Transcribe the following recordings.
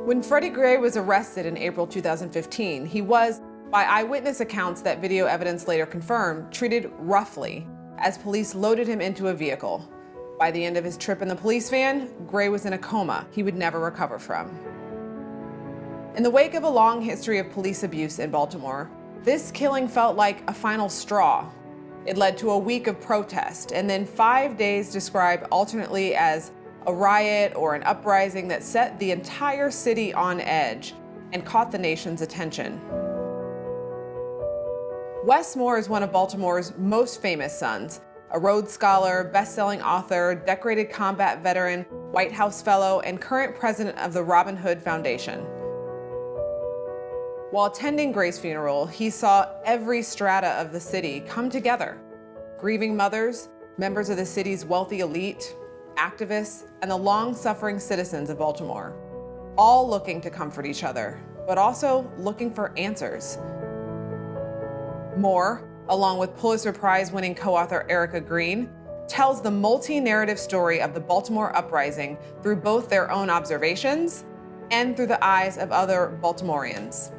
When Freddie Gray was arrested in April 2015, he was, by eyewitness accounts that video evidence later confirmed, treated roughly as police loaded him into a vehicle. By the end of his trip in the police van, Gray was in a coma he would never recover from. In the wake of a long history of police abuse in Baltimore, this killing felt like a final straw. It led to a week of protest and then 5 days described alternately as a riot or an uprising that set the entire city on edge and caught the nation's attention. Wes Moore is one of Baltimore's most famous sons, a Rhodes Scholar, best-selling author, decorated combat veteran, White House Fellow, and current president of the Robin Hood Foundation. While attending Gray's funeral, he saw every strata of the city come together. Grieving mothers, members of the city's wealthy elite, activists, and the long-suffering citizens of Baltimore, all looking to comfort each other, but also looking for answers. Moore, along with Pulitzer Prize-winning co-author Erica Green, tells the multi-narrative story of the Baltimore uprising through both their own observations and through the eyes of other Baltimoreans.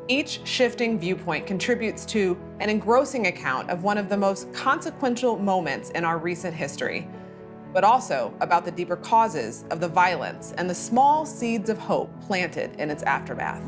Each shifting viewpoint contributes to an engrossing account of one of the most consequential moments in our recent history, but also about the deeper causes of the violence and the small seeds of hope planted in its aftermath.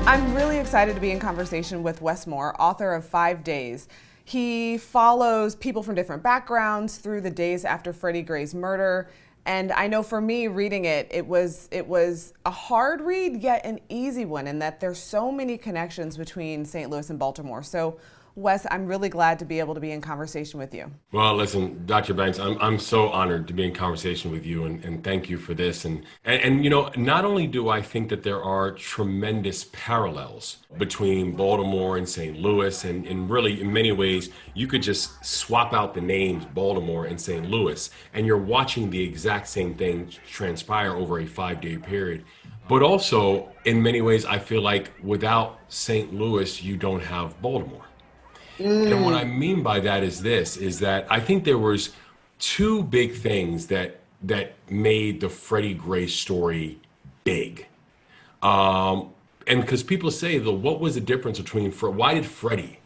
I'm really excited to be in conversation with Wes Moore, author of 5 Days. He follows people from different backgrounds through the days after Freddie Gray's murder. And I know for me reading it, it was a hard read, yet an easy one, in that there's so many connections between St. Louis and Baltimore. So Wes, I'm really glad to be able to be in conversation with you. Well, listen, Dr. Banks, I'm so honored to be in conversation with you, and thank you for this. And you know, not only do I think that there are tremendous parallels between Baltimore and St. Louis, and really in many ways, you could just swap out the names Baltimore and St. Louis, and you're watching the exact same thing transpire over a 5-day period. But also, in many ways, I feel like without St. Louis, you don't have Baltimore. And what I mean by that is this, is that I think there was two big things that made the Freddie Gray story big. And because people say, what was the difference between, why did Freddie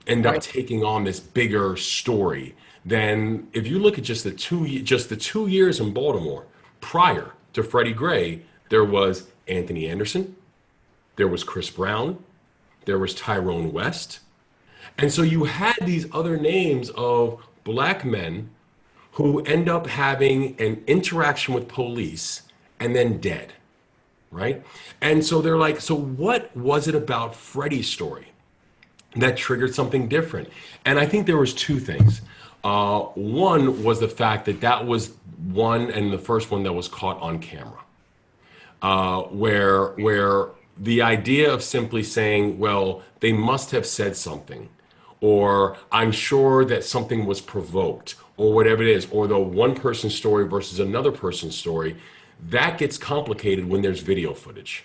end up taking on this bigger story than, if you look at just the 2 years in Baltimore prior to Freddie Gray, there was Anthony Anderson, there was Chris Brown, there was Tyrone West. And so you had these other names of black men who end up having an interaction with police and then dead, right? And so they're like, so what was it about Freddie's story that triggered something different? And I think there was two things. One was the fact that was one, and the first one that was caught on camera, where the idea of simply saying, well, they must have said something, or I'm sure that something was provoked, or whatever it is, or the one person's story versus another person's story, that gets complicated when there's video footage.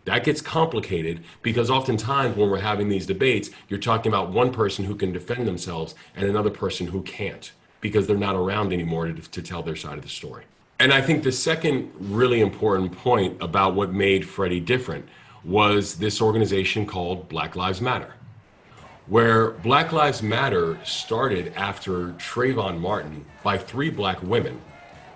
That gets complicated because oftentimes when we're having these debates, you're talking about one person who can defend themselves and another person who can't because they're not around anymore to tell their side of the story. And I think the second really important point about what made Freddie different was this organization called Black Lives Matter, where Black Lives Matter started after Trayvon Martin by 3 black women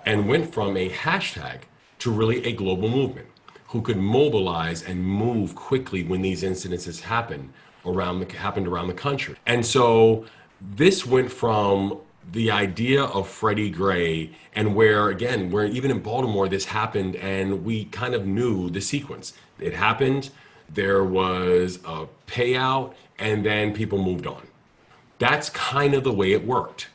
and went from a hashtag to really a global movement who could mobilize and move quickly when these incidences happened around the country. And so this went from the idea of Freddie Gray, and where even in Baltimore this happened, and we kind of knew the sequence. It happened, there was a payout, and then people moved on. That's kind of the way it worked.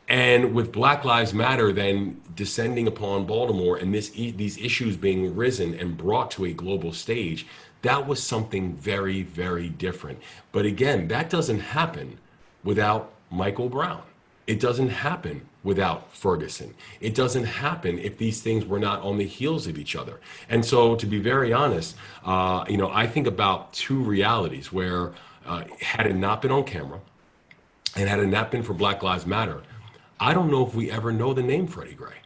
And with Black Lives Matter then descending upon Baltimore and these issues being risen and brought to a global stage, that was something very, very different. But again, that doesn't happen without Michael Brown. It doesn't happen without Ferguson. It doesn't happen if these things were not on the heels of each other. And so, to be very honest, I think about two realities where, had it not been on camera, and had it not been for Black Lives Matter, I don't know if we ever know the name Freddie Gray.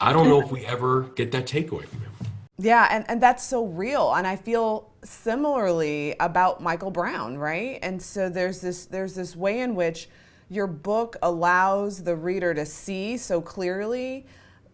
I don't know if we ever get that takeaway from him. Yeah, and that's so real. And I feel similarly about Michael Brown, right? And so there's this way in which your book allows the reader to see so clearly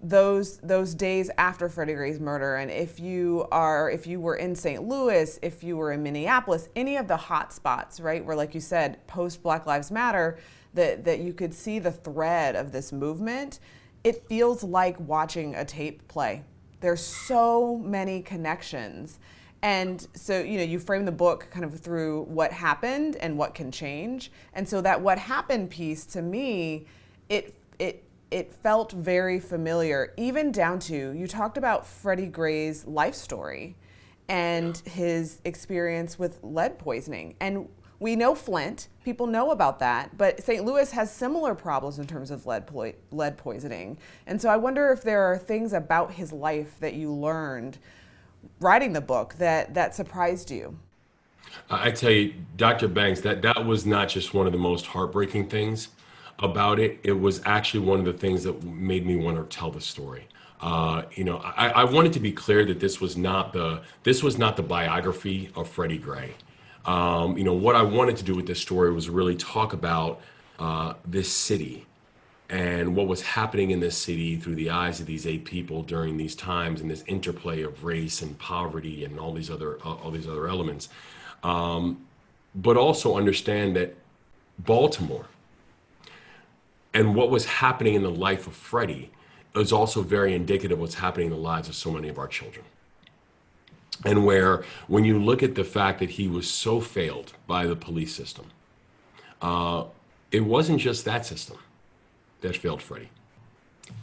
those days after Freddie Gray's murder. And if you were in St. Louis, if you were in Minneapolis, any of the hot spots, right, where, like you said, post Black Lives Matter, that you could see the thread of this movement, it feels like watching a tape play. There's so many connections. And so, you frame the book kind of through what happened and what can change. And so that what happened piece, to me, it felt very familiar, even down to, you talked about Freddie Gray's life story and his experience with lead poisoning. And we know Flint, people know about that, but St. Louis has similar problems in terms of lead poisoning. And so I wonder if there are things about his life that you learned writing the book that surprised you. I tell you, Dr. Banks, that was not just one of the most heartbreaking things about it. It was actually one of the things that made me want to tell the story. I wanted to be clear that this was not the biography of Freddie Gray. What I wanted to do with this story was really talk about this city and what was happening in this city through the eyes of these 8 people during these times, and this interplay of race and poverty and all these other elements. But also understand that Baltimore and what was happening in the life of Freddie is also very indicative of what's happening in the lives of so many of our children. And where, when you look at the fact that he was so failed by the police system, it wasn't just that system that failed Freddie.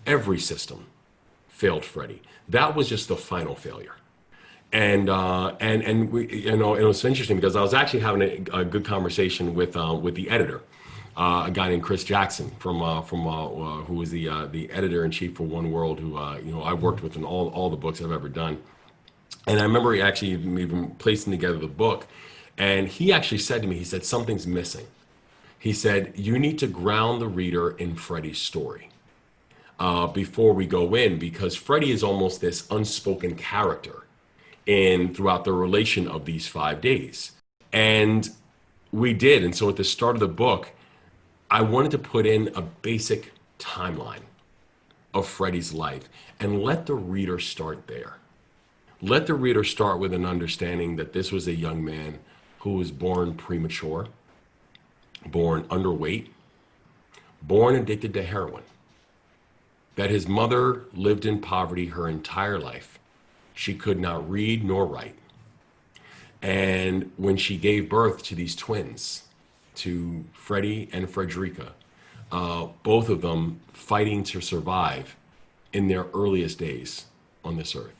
Every system failed Freddie. That was just the final failure. And it was interesting because I was actually having a good conversation with the editor, a guy named Chris Jackson who was the editor in chief for One World, who I worked with in all the books I've ever done. And I remember he actually even placing together the book, and he actually said to me, he said, something's missing. He said, you need to ground the reader in Freddie's story before we go in, because Freddie is almost this unspoken character throughout the relation of these 5 days. And we did. And so at the start of the book, I wanted to put in a basic timeline of Freddie's life and let the reader start there. Let the reader start with an understanding that this was a young man who was born premature, born underweight, born addicted to heroin, that his mother lived in poverty her entire life. She could not read nor write. And when she gave birth to these twins, to Freddie and Frederica, both of them fighting to survive in their earliest days on this earth.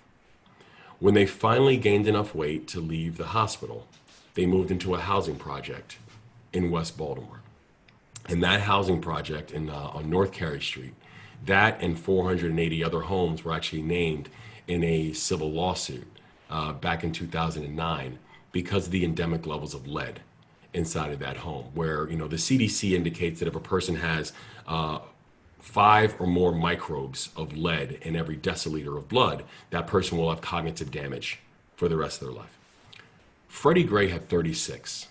When they finally gained enough weight to leave the hospital, they moved into a housing project in West Baltimore. And that housing project on North Carey Street, that and 480 other homes were actually named in a civil lawsuit back in 2009 because of the endemic levels of lead inside of that home, where the CDC indicates that if a person has 5 or more microbes of lead in every deciliter of blood, that person will have cognitive damage for the rest of their life. Freddie Gray had 36.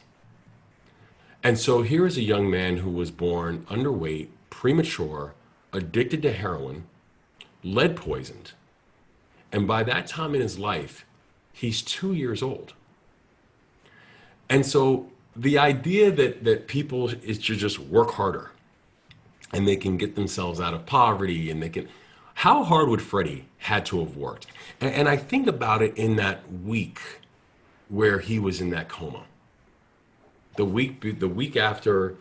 And so here is a young man who was born underweight, premature, addicted to heroin, lead poisoned. And by that time in his life, he's 2 years old. And so the idea that people is to just work harder and they can get themselves out of poverty and how hard would Freddie had to have worked? And I think about it in that week where he was in that coma. The week after,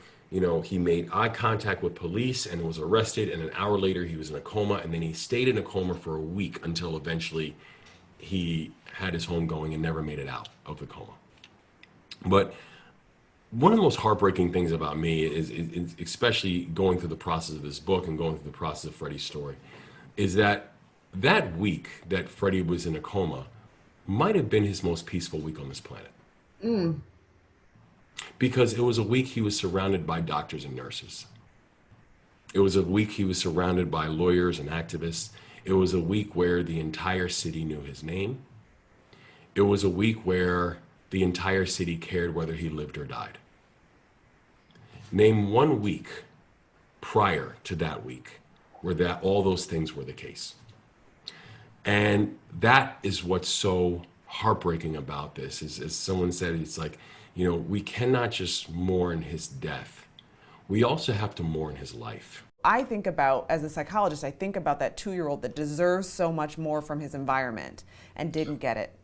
he made eye contact with police and was arrested, and an hour later he was in a coma, and then he stayed in a coma for a week until eventually he had his home going and never made it out of the coma. But one of the most heartbreaking things about me is especially going through the process of this book and going through the process of Freddie's story, is that week that Freddie was in a coma might have been his most peaceful week on this planet. Because it was a week he was surrounded by doctors and nurses. It was a week he was surrounded by lawyers and activists. It was a week where the entire city knew his name. It was a week where the entire city cared whether he lived or died. Name one week prior to that week where all those things were the case. And that is what's so heartbreaking about this, is, as someone said, it's like, we cannot just mourn his death. We also have to mourn his life. I think about, as a psychologist, I think about that 2-year-old that deserves so much more from his environment and didn't get it.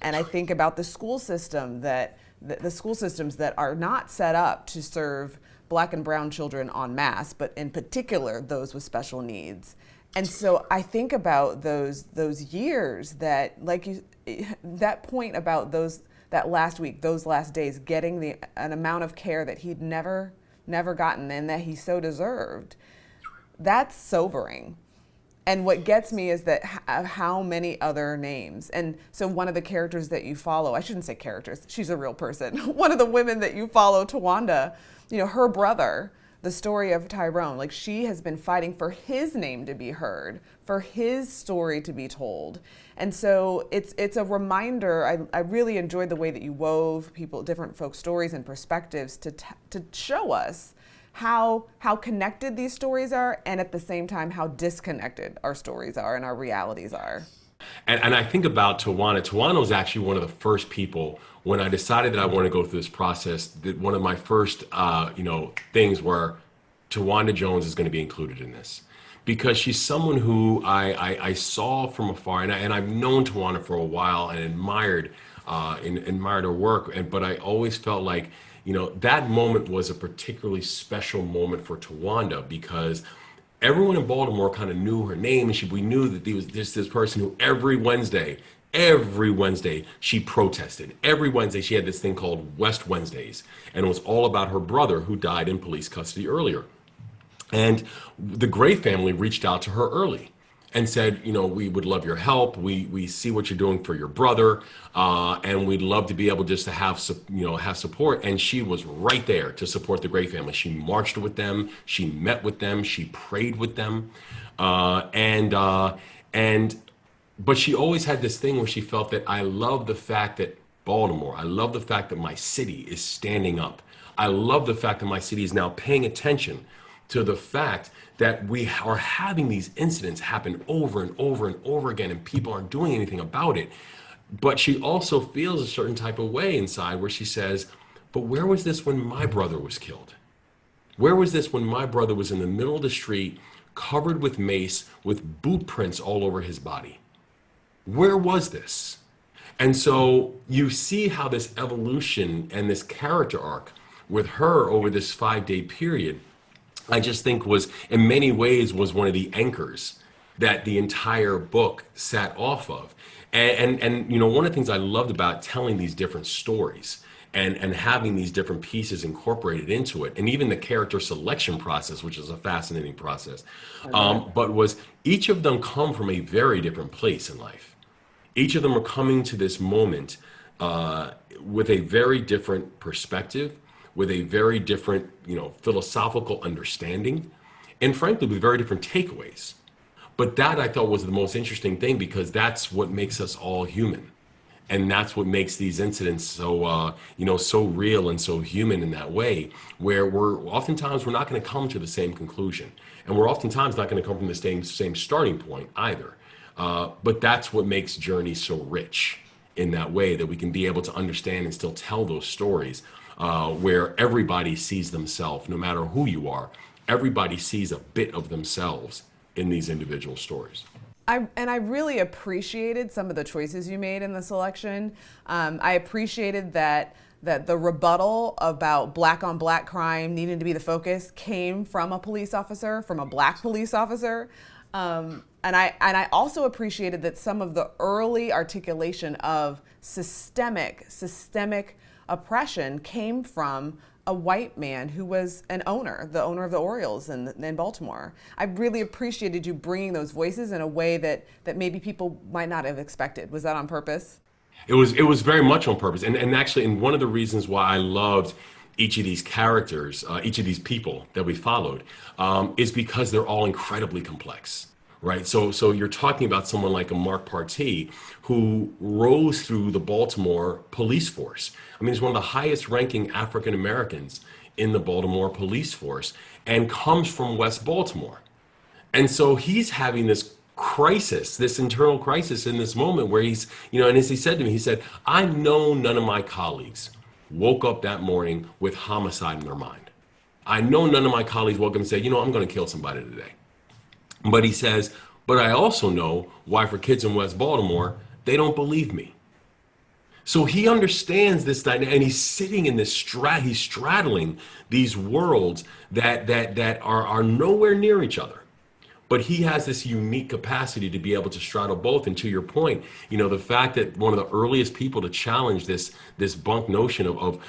And I think about the school system the school systems that are not set up to serve Black and brown children en masse, but in particular those with special needs. And so I think about those years that, that point about that last week, those last days, getting an amount of care that he'd never gotten and that he so deserved. That's sobering. And what gets me is that how many other names. And so one of the characters that you follow, I shouldn't say characters, she's a real person. One of the women that you follow, Wanda, her brother, the story of Tyrone, she has been fighting for his name to be heard, for his story to be told. And so it's a reminder. I really enjoyed the way that you wove different folks' stories and perspectives to show us how connected these stories are, and at the same time how disconnected our stories are and our realities are. And I think about Tawana. Tawana was actually one of the first people, when I decided that I wanted to go through this process, that one of my first things were Wanda Jones is going to be included in this. Because she's someone who I saw from afar, and I've known Tawana for a while and admired her work, but I always felt like, that moment was a particularly special moment for Tawanda, because everyone in Baltimore kind of knew her name, and we knew that there was this person who every Wednesday she protested. Every Wednesday she had this thing called West Wednesdays, and it was all about her brother who died in police custody earlier. And the Gray family reached out to her early and said, we would love your help. We see what you're doing for your brother, and we'd love to be able just to have support. And she was right there to support the Gray family. She marched with them. She met with them. She prayed with them, but she always had this thing where she felt that I love the fact that Baltimore, I love the fact that my city is standing up. I love the fact that my city is now paying attention to the fact that we are having these incidents happen over and over and over again, and people aren't doing anything about it. But she also feels a certain type of way inside where she says, but where was this when my brother was killed? Where was this when my brother was in the middle of the street, covered with mace, with boot prints all over his body? Where was this? And so you see how this evolution and this character arc with her over this 5-day period, I just think was, in many ways, was one of the anchors that the entire book sat off of. And one of the things I loved about telling these different stories and having these different pieces incorporated into it, and even the character selection process, which is a fascinating process, but was each of them come from a very different place in life. Each of them are coming to this moment with a very different perspective, with a very different, philosophical understanding, and frankly, with very different takeaways. But that I thought was the most interesting thing, because that's what makes us all human. And that's what makes these incidents so, so real and so human in that way, where we're not going to come to the same conclusion. And we're oftentimes not going to come from the same starting point either. But that's what makes Journey so rich in that way, that we can be able to understand and still tell those stories where everybody sees themselves, no matter who you are. Everybody sees a bit of themselves in these individual stories. I really appreciated some of the choices you made in the selection. I appreciated that that the rebuttal about black on black crime needing to be the focus came from a police officer, from a black police officer. And I also appreciated that some of the early articulation of systemic oppression came from a white man who was the owner of the Orioles in Baltimore. I really appreciated you bringing those voices in a way that maybe people might not have expected. Was that on purpose? It was very much on purpose. And actually, and one of the reasons why I loved each of these characters, each of these people that we followed, is because they're all incredibly complex. Right. So you're talking about someone like a Mark Partee who rose through the Baltimore police force. I mean, he's one of the highest ranking African Americans in the Baltimore police force and comes from West Baltimore. And so he's having this crisis, this internal crisis in this moment where he's, and as he said to me, he said, I know none of my colleagues woke up that morning with homicide in their mind. I know none of my colleagues woke up and said, I'm going to kill somebody today. But he says, but I also know why for kids in West Baltimore, they don't believe me. So he understands this dynamic, and he's sitting in this he's straddling these worlds that are nowhere near each other. But he has this unique capacity to be able to straddle both. And to your point, the fact that one of the earliest people to challenge this bunk notion of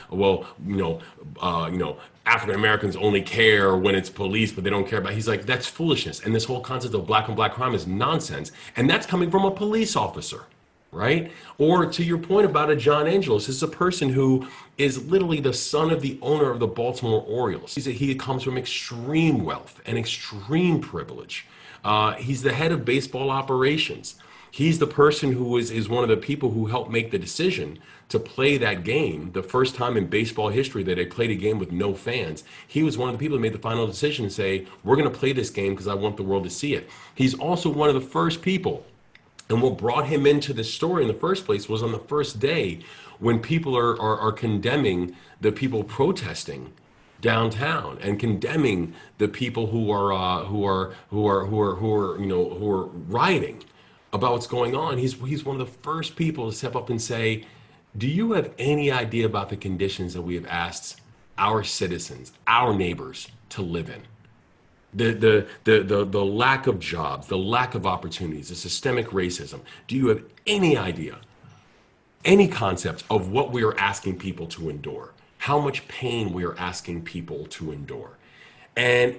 African Americans only care when it's police, but they don't care about. He's like, that's foolishness. And this whole concept of black on black crime is nonsense. And that's coming from a police officer, right? Or to your point about a John Angelos, this is a person who is literally the son of the owner of the Baltimore Orioles. He comes from extreme wealth and extreme privilege. He's the head of baseball operations. He's the person who is one of the people who helped make the decision to play that game, the first time in baseball history that they played a game with no fans. He was one of the people that made the final decision to say, we're going to play this game because I want the world to see it. He's also one of the first people. And what brought him into this story in the first place was on the first day when people are condemning the people protesting downtown and condemning the people who are rioting about what's going on. He's one of the first people to step up and say, do you have any idea about the conditions that we have asked our citizens, our neighbors, to live in? The lack of jobs, the lack of opportunities, the systemic racism. Do you have any idea, any concept of what we are asking people to endure? How much pain we are asking people to endure? And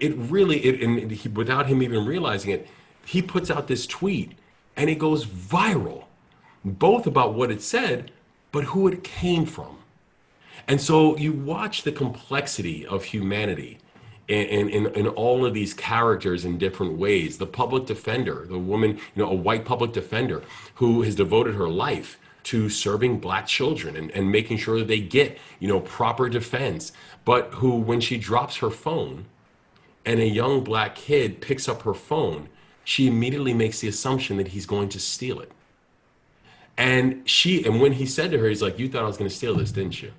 without him even realizing it, he puts out this tweet and it goes viral, both about what it said, but who it came from. And so you watch the complexity of humanity in all of these characters in different ways. The public defender, the woman, a white public defender who has devoted her life to serving black children and making sure that they get, proper defense, but who, when she drops her phone and a young black kid picks up her phone, she immediately makes the assumption that he's going to steal it. And when he said to her, he's like, you thought I was going to steal this, didn't you?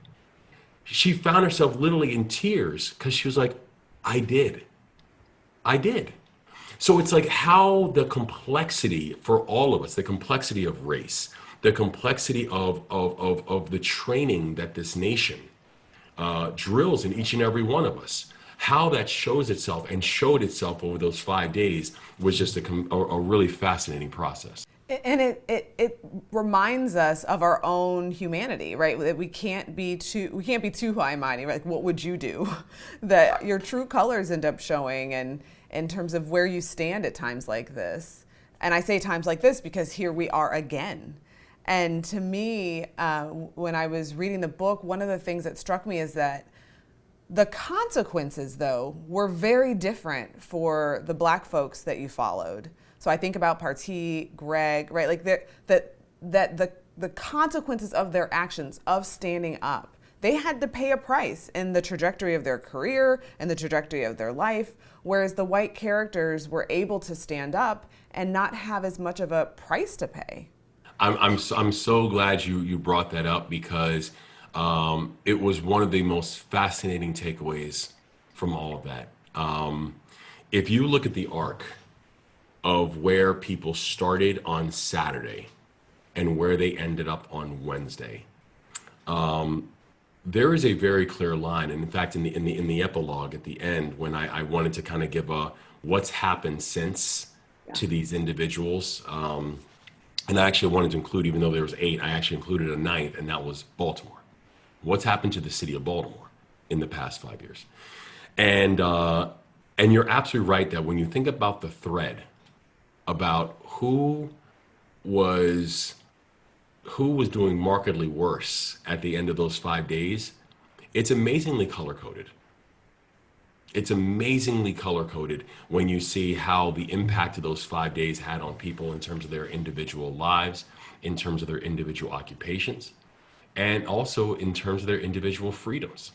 She found herself literally in tears because she was like, I did. So it's like how the complexity for all of us, the complexity of race, the complexity of the training that this nation drills in each and every one of us, how that shows itself and showed itself over those 5 days was just a really fascinating process. And it reminds us of our own humanity, right? That we can't be too high-minded. Like, what would you do? That your true colors end up showing, and in terms of where you stand at times like this. And I say times like this because here we are again. And to me, when I was reading the book, one of the things that struck me is that the consequences, though, were very different for the black folks that you followed. So I think about Partee, Greg, right? Like the consequences of their actions, of standing up, they had to pay a price in the trajectory of their career and the trajectory of their life, whereas the white characters were able to stand up and not have as much of a price to pay. I'm so glad you brought that up because it was one of the most fascinating takeaways from all of that. If you look at the arc of where people started on Saturday and where they ended up on Wednesday, there is a very clear line, and in fact, in the epilogue at the end, when I wanted to kind of give a what's happened since to these individuals, and I actually wanted to include, even though there was 8, I actually included a 9th, and that was Baltimore. What's happened to the city of Baltimore in the past 5 years? And you're absolutely right that when you think about the thread about who was doing markedly worse at the end of those 5 days, it's amazingly color coded. It's amazingly color coded when you see how the impact of those 5 days had on people in terms of their individual lives, in terms of their individual occupations, and also in terms of their individual freedoms.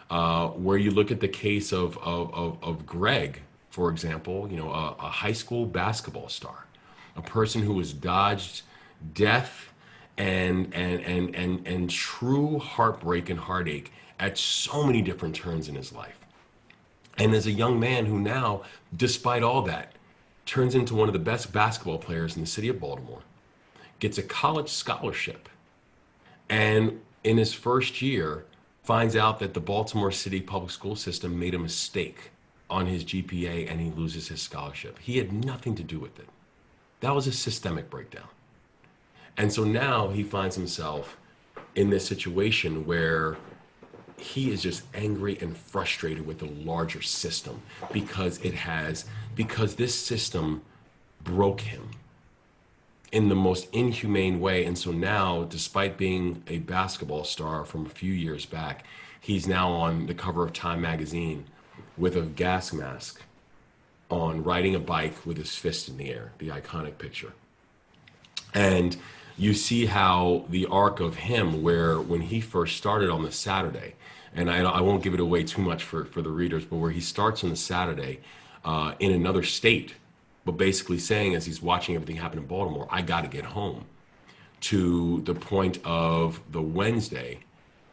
Where you look at the case of Greg, for example, a high school basketball star, a person who has dodged death and true heartbreak and heartache at so many different turns in his life. And as a young man who now, despite all that, turns into one of the best basketball players in the city of Baltimore, gets a college scholarship, and in his first year finds out that the Baltimore City public school system made a mistake on his GPA and he loses his scholarship. He had nothing to do with it. That was a systemic breakdown. And so now he finds himself in this situation where he is just angry and frustrated with the larger system because this system broke him in the most inhumane way. And so now, despite being a basketball star from a few years back, he's now on the cover of Time magazine with a gas mask on, riding a bike with his fist in the air, the iconic picture. And you see how the arc of him, where when he first started on the Saturday, and I won't give it away too much for the readers, but where he starts on the Saturday in another state, but basically saying, as he's watching everything happen in Baltimore, I got to get home, to the point of the Wednesday,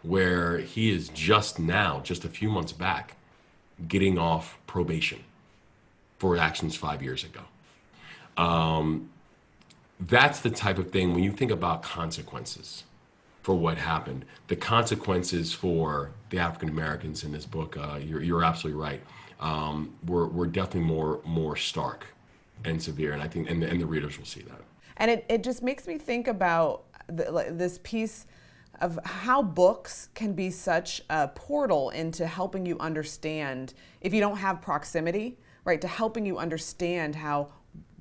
where he is just a few months back, getting off probation for actions 5 years ago. That's the type of thing, when you think about consequences for what happened, the consequences for the African Americans in this book, you're absolutely right, were definitely more stark and severe, and I think and the readers will see that. And it just makes me think about this piece of how books can be such a portal into helping you understand, if you don't have proximity, right, to helping you understand how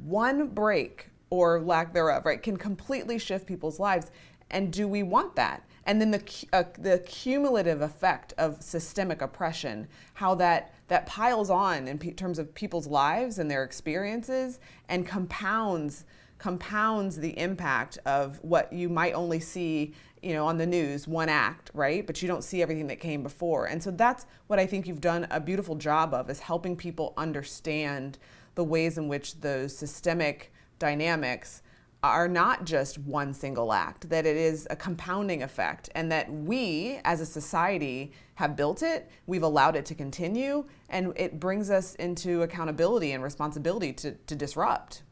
one break or lack thereof, right, can completely shift people's lives. And do we want that? And then the cumulative effect of systemic oppression, how that piles on in terms of people's lives and their experiences, and compounds the impact of what you might only see, on the news, one act, right? But you don't see everything that came before. And so that's what I think you've done a beautiful job of, is helping people understand the ways in which those systemic dynamics are not just one single act, that it is a compounding effect, and that we as a society have built it, we've allowed it to continue, and it brings us into accountability and responsibility to disrupt.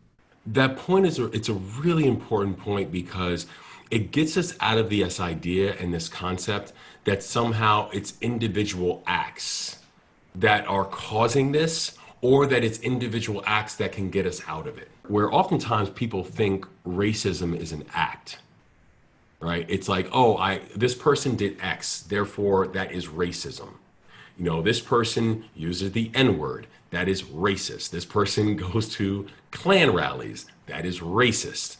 That point it's a really important point, because it gets us out of this idea and this concept that somehow it's individual acts that are causing this, or that it's individual acts that can get us out of it. Where oftentimes people think racism is an act, right? It's like, this person did X, therefore that is racism. This person uses the N-word, that is racist. This person goes to Klan rallies, that is racist.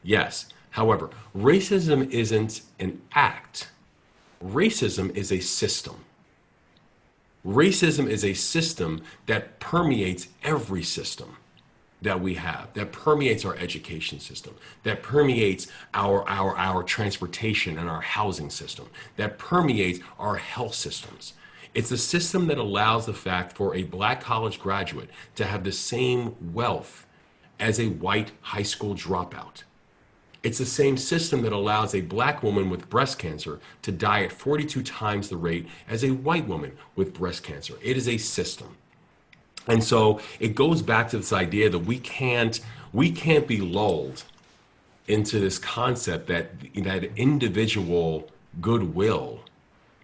Yes. However, racism isn't an act. Racism is a system. Racism is a system that permeates every system that we have, that permeates our education system, that permeates our transportation and our housing system, that permeates our health systems. It's a system that allows the fact for a black college graduate to have the same wealth as a white high school dropout. It's the same system that allows a black woman with breast cancer to die at 42 times the rate as a white woman with breast cancer. It is a system. And so it goes back to this idea that we can't be lulled into this concept that individual goodwill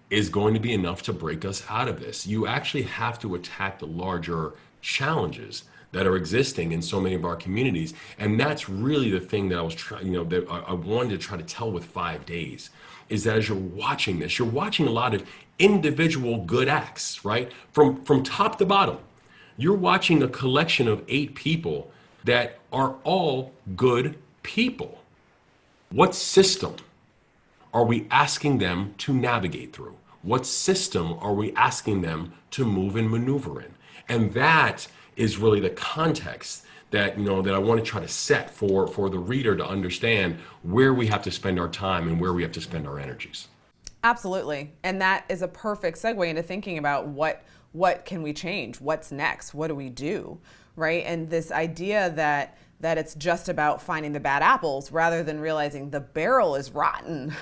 is going to be enough to break us out of this. You actually have to attack the larger challenges that are existing in so many of our communities. And that's really the thing that I was trying, that I wanted to try to tell with 5 days, is that as you're watching this, you're watching a lot of individual good acts, right? From top to bottom. You're watching a collection of 8 people that are all good people. What system are we asking them to navigate through? What system are we asking them to move and maneuver in? And that is really the context that that I want to try to set for the reader to understand where we have to spend our time and where we have to spend our energies. Absolutely. And that is a perfect segue into thinking about what can we change? What's next? What do we do? Right? And this idea that it's just about finding the bad apples rather than realizing the barrel is rotten,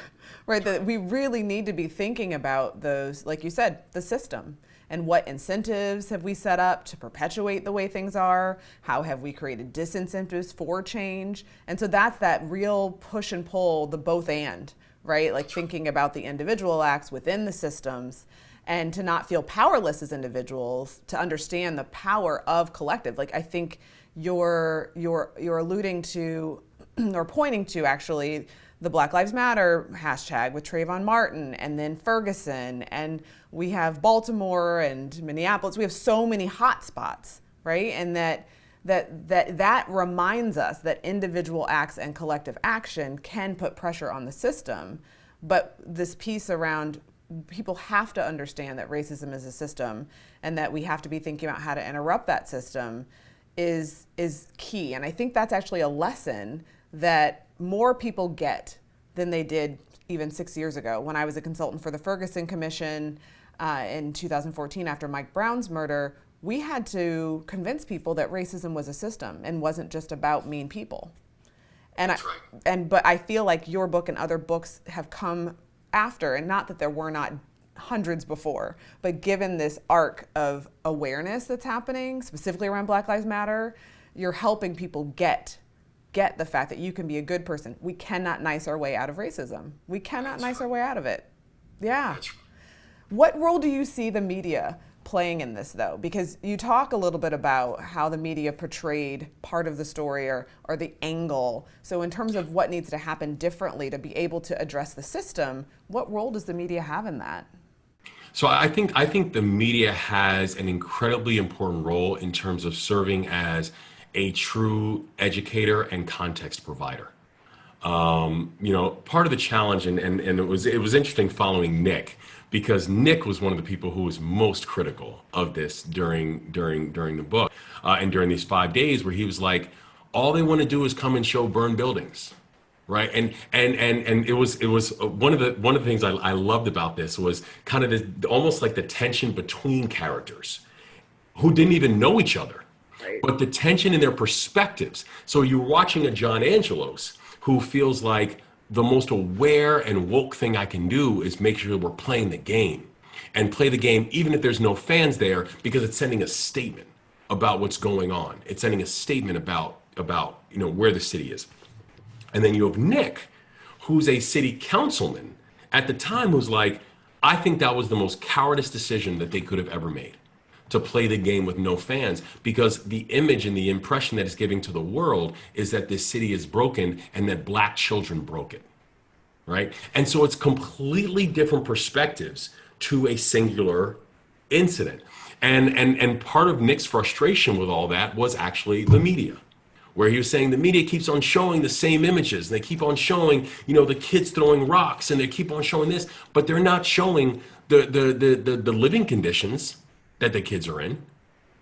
right? That we really need to be thinking about those, like you said, the system. And what incentives have we set up to perpetuate the way things are? How have we created disincentives for change? And so that's that real push and pull, the both and, right? Like thinking about the individual acts within the systems and to not feel powerless as individuals, to understand the power of collective. Like I think you're alluding to or pointing to actually the Black Lives Matter hashtag with Trayvon Martin, and then Ferguson, and we have Baltimore and Minneapolis. We have so many hot spots, right? And that reminds us that individual acts and collective action can put pressure on the system. But this piece around people have to understand that racism is a system and that we have to be thinking about how to interrupt that system is key. And I think that's actually a lesson that more people get than they did even 6 years ago. When I was a consultant for the Ferguson Commission in 2014 after Mike Brown's murder, we had to convince people that racism was a system and wasn't just about mean people. And but I feel like your book and other books have come after, and not that there were not hundreds before, but given this arc of awareness that's happening, specifically around Black Lives Matter, you're helping people get the fact that you can be a good person. We cannot nice our way out of racism. We cannot nice our way out of it. Yeah. What role do you see the media playing in this, though? Because you talk a little bit about how the media portrayed part of the story or the angle. So in terms of what needs to happen differently to be able to address the system, what role does the media have in that? So I think the media has an incredibly important role in terms of serving as a true educator and context provider. Part of the challenge, and it was interesting following Nick, because Nick was one of the people who was most critical of this during the book and during these 5 days, where he was like, all they want to do is come and show burned buildings, right? And it was one of the things I loved about this was kind of this, almost like the tension between characters who didn't even know each other. But the tension in their perspectives. So you're watching a John Angelos who feels like the most aware and woke thing I can do is make sure we're playing the game, and play the game even if there's no fans there, because it's sending a statement about what's going on. It's sending a statement about where the city is. And then you have Nick, who's a city councilman at the time, who's like, I think that was the most cowardice decision that they could have ever made, to play the game with no fans, because the image and the impression that it's giving to the world is that this city is broken and that Black children broke it, right? And so it's completely different perspectives to a singular incident. And part of Nick's frustration with all that was actually the media, where he was saying the media keeps on showing the same images. They keep on showing, the kids throwing rocks, and they keep on showing this, but they're not showing the living conditions that the kids are in.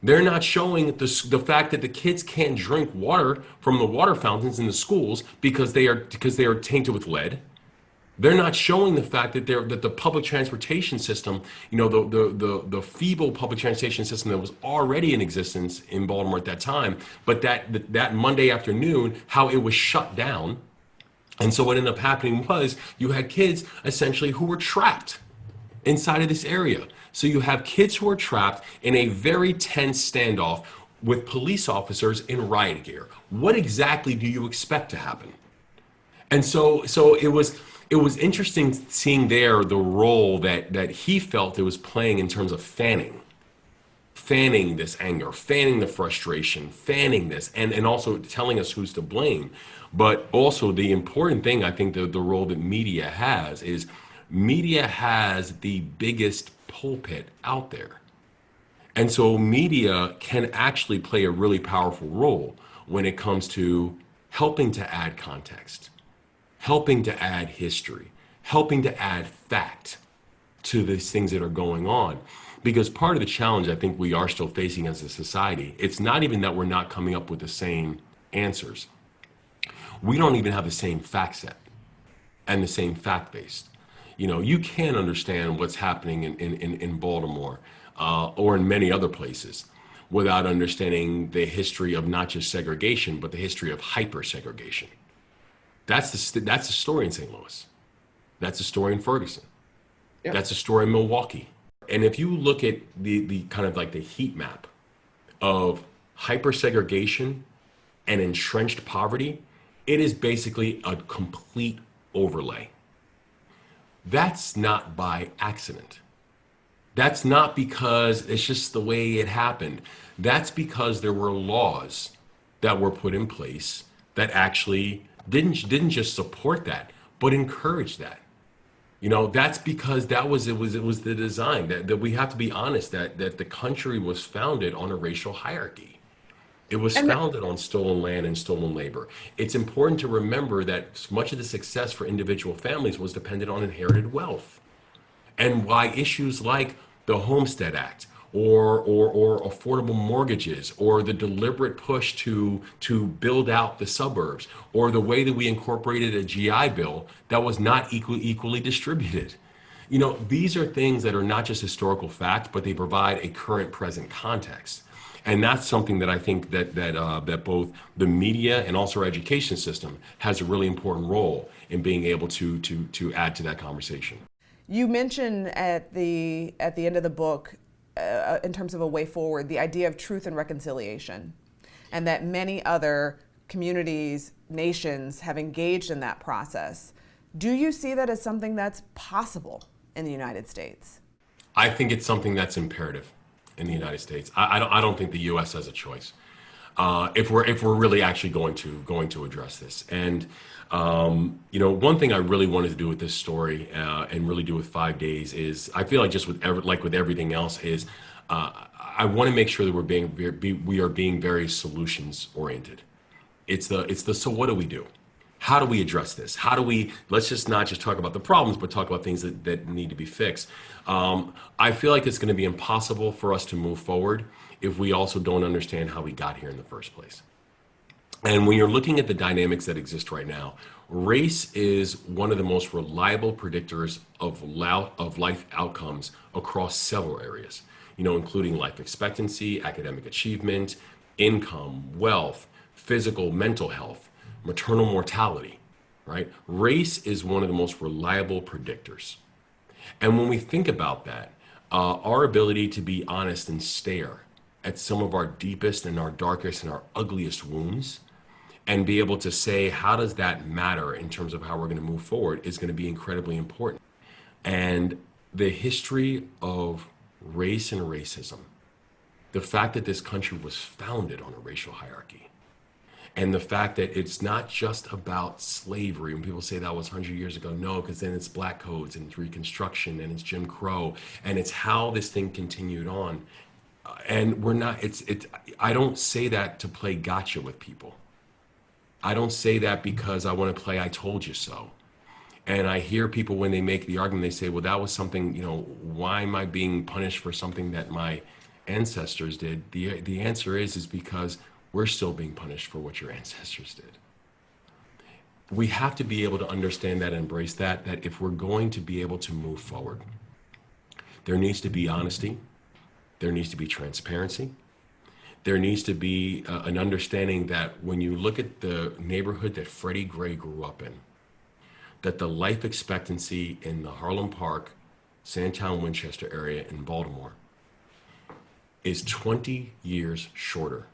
They're not showing the fact that the kids can't drink water from the water fountains in the schools because they are tainted with lead. They're not showing the fact that the public transportation system, the feeble public transportation system that was already in existence in Baltimore at that time, but that Monday afternoon, how it was shut down. And so what ended up happening was you had kids essentially who were trapped inside of this area. So you have kids who are trapped in a very tense standoff with police officers in riot gear. What exactly do you expect to happen? And so it was it was interesting seeing there the role that he felt it was playing in terms of fanning this anger, fanning the frustration, fanning this, and also telling us who's to blame. But also the important thing, I think, the role that media has is media has the biggest pulpit out there. And so media can actually play a really powerful role when it comes to helping to add context, helping to add history, helping to add fact to these things that are going on. Because part of the challenge I think we are still facing as a society, it's not even that we're not coming up with the same answers. We don't even have the same fact set and the same fact base. You know, you can't understand what's happening in Baltimore or in many other places without understanding the history of not just segregation, but the history of hyper segregation. That's the story in St. Louis. That's the story in Ferguson. Yeah. That's the story in Milwaukee. And if you look at the kind of like the heat map of hyper segregation and entrenched poverty, it is basically a complete overlay. That's not by accident. That's not because it's just the way it happened. That's because there were laws that were put in place that actually didn't just support that, but encouraged that. You know, that's because it was the design that we have to be honest that the country was founded on a racial hierarchy. It was founded on stolen land and stolen labor. It's important to remember that much of the success for individual families was dependent on inherited wealth, and why issues like the Homestead Act or affordable mortgages or the deliberate push to build out the suburbs or the way that we incorporated a GI Bill that was not equally distributed. You know, these are things that are not just historical fact, but they provide a current present context. And that's something that I think that both the media and also our education system has a really important role in being able to add to that conversation. You mentioned at the end of the book, in terms of a way forward, the idea of truth and reconciliation, and that many other communities, nations have engaged in that process. Do you see that as something that's possible in the United States? I think it's something that's imperative in the United States. I don't think the U.S. has a choice if we're really actually going to address this. And you know, one thing I really wanted to do with this story and really do with 5 days is I feel like just with everything else is I want to make sure that we are being very solutions oriented. It's the so what do we do? How do we address this? Let's just not just talk about the problems, but talk about things that need to be fixed. I feel like it's going to be impossible for us to move forward if we also don't understand how we got here in the first place. And when you're looking at the dynamics that exist right now, race is one of the most reliable predictors of life outcomes across several areas, you know, including life expectancy, academic achievement, income, wealth, physical, mental health, maternal mortality, right? Race is one of the most reliable predictors. And when we think about that, our ability to be honest and stare at some of our deepest and our darkest and our ugliest wounds and be able to say, how does that matter in terms of how we're going to move forward is going to be incredibly important. And the history of race and racism, the fact that this country was founded on a racial hierarchy, and the fact that it's not just about slavery. When people say that was 100 years ago, no, because then it's black codes and it's Reconstruction and it's Jim Crow, and it's how this thing continued on. And we're not, I don't say that to play gotcha with people. I don't say that because I want to play I told you so. And I hear people when they make the argument, they say, well, that was something, you know, why am I being punished for something that my ancestors did? The answer is because we're still being punished for what your ancestors did. We have to be able to understand that and embrace that if we're going to be able to move forward, there needs to be honesty, there needs to be transparency, there needs to be an understanding that when you look at the neighborhood that Freddie Gray grew up in, that the life expectancy in the Harlem Park, Sandtown, Winchester area in Baltimore is 20 years shorter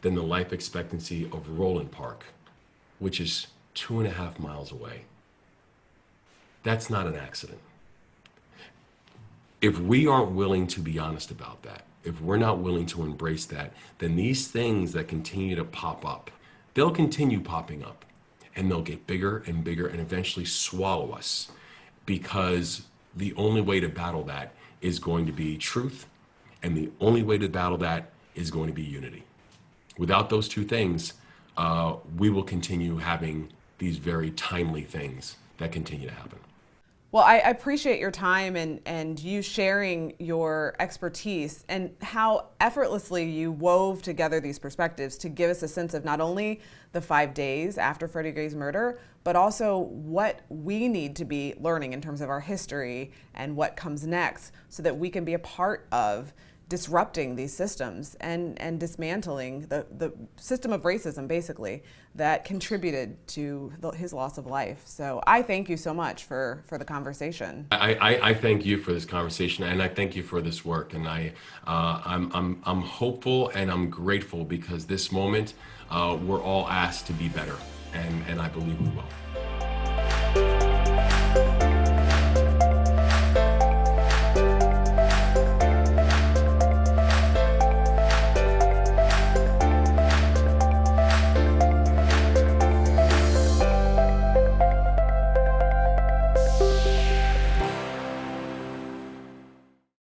than the life expectancy of Roland Park, which is 2.5 miles away. That's not an accident. If we aren't willing to be honest about that, if we're not willing to embrace that, then these things that continue to pop up, they'll continue popping up, and they'll get bigger and bigger and eventually swallow us, because the only way to battle that is going to be truth, and the only way to battle that is going to be unity. Without those two things, we will continue having these very timely things that continue to happen. Well, I appreciate your time and you sharing your expertise and how effortlessly you wove together these perspectives to give us a sense of not only the 5 days after Freddie Gray's murder, but also what we need to be learning in terms of our history and what comes next, so that we can be a part of disrupting these systems and dismantling the system of racism, basically, that contributed to his loss of life. So I thank you so much for the conversation. I thank you for this conversation, and I thank you for this work. And I'm hopeful and I'm grateful, because this moment we're all asked to be better, and I believe we will.